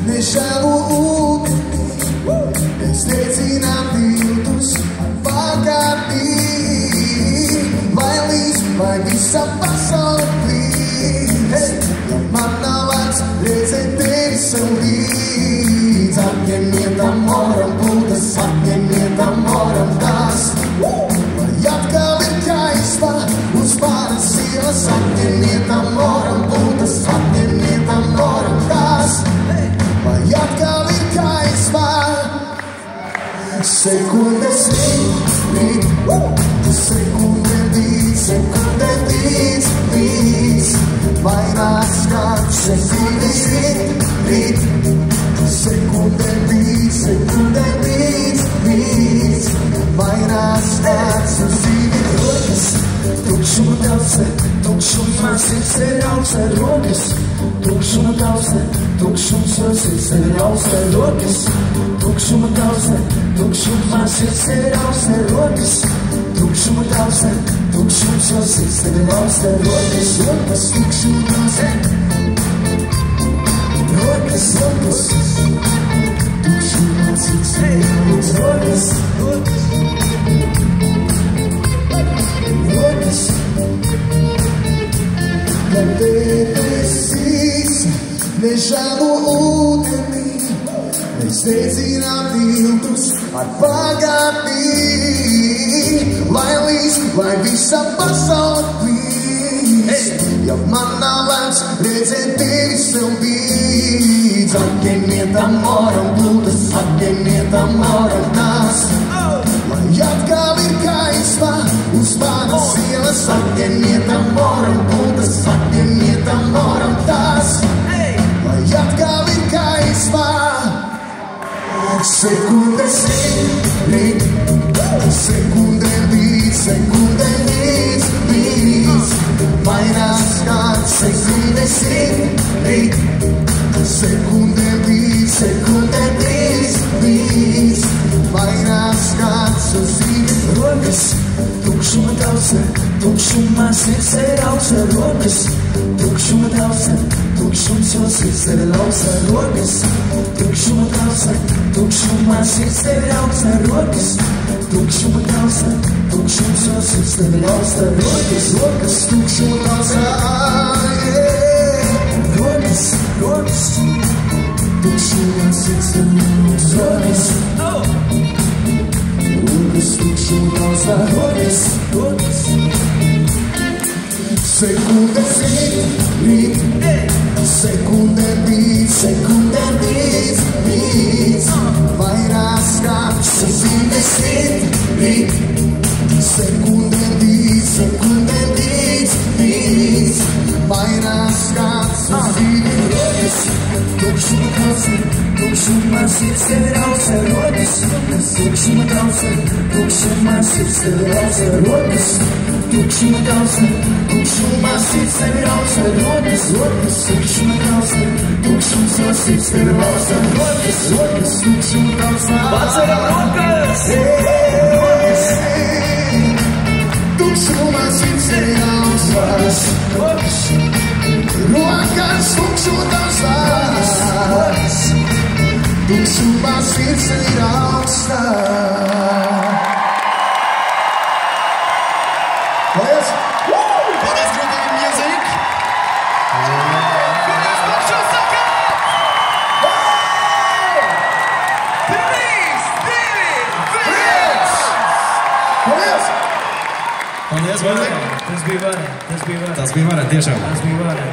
nežēlu ūdenī, es dedzinām tiltus ar pagātnī, vai līdz, vai visa pasaule plīd, ja man nav vairs redzēt tevi sev līdz, atņemiet amoram būtas, atņemiet amoram tās, vai atkal ir kaisma uz manas ielas, atņemiet amoram būtas, atņemiet amoram tās, vai atkal ir kaisma. Sekundes rīt, sekunde līdz, vairākas kāds, sekundes rīt, sekunde līdz, vairākas kāds, un zīvi rokas, tukšuma tauce, tukšumā sirds ir auce rokas, tukšuma tauce, tukšums no sirds ir auce rokas, tukšuma tauce, tukšumā sirds ir auce rokas, tukšuma tauce, tukšums no sirds ir auce rokas, rokas, tukšuma tauce, rokas, rokas, tukšumā sirds ir auce rokas, rokas, kad debesīs nežēlu ūdenī, mēs dedzinām tiltus ar pagātnī, lai līdz, lai visa pasaule plīst, ja man nav vairs redzēt tevi sev līdz, atņemiet amoram būtas, atņemiet amoram tās, lai atkal ir kaisma uz manas ielas, atņemiet amoram būtas, atņemiet amoram tās, lai atkal ir kaisma. Sekundes rīt, sekunde līdz, vairākas kāds, sekundes rīt, sekunde līdz, vairākas kāds, un zīvi rokas, tukšuma tauce, tukšumā sirds ir auce rokas, tukšuma tauce, tukšums no sirds ir auce rokas, tukšuma tauce, tukšumā sirds ir auce rokas, tukšuma tauce, tukšums no sirds ir auce rokas, rokas, tukšuma tauce, rokas, rokas, tukšumā sirds ir auce rokas, rokas, tukšuma tauce, rokas, rokas. Sekundes rīt, sekunde līdz, vairākas kāds, sekundes rīt, sekunde līdz, vairākas kāds, zīvi rokas, tukšuma tauce, tukšumā sirds ir auce rokas, tukšuma tauce, tukšumā sirds ir auce rokas, tukšuma tauce, tukšumā sirds ir auce rokas, rokas, tukšuma tauce, tukšums no sirds ir auce rokas, rokas, tukšuma tauce, paceļam rokas, rokas, tukšumā sirds ir auce rokas, rokas, tukšuma tauce, rokas, tukšumā sirds ir auce. Yes. Paldies grupai Music. Paldies pašu sakāt. 3, 2, 1. Paldies. Paldies, Vārē. Tas bija varē, tiešām. Tas bija varē.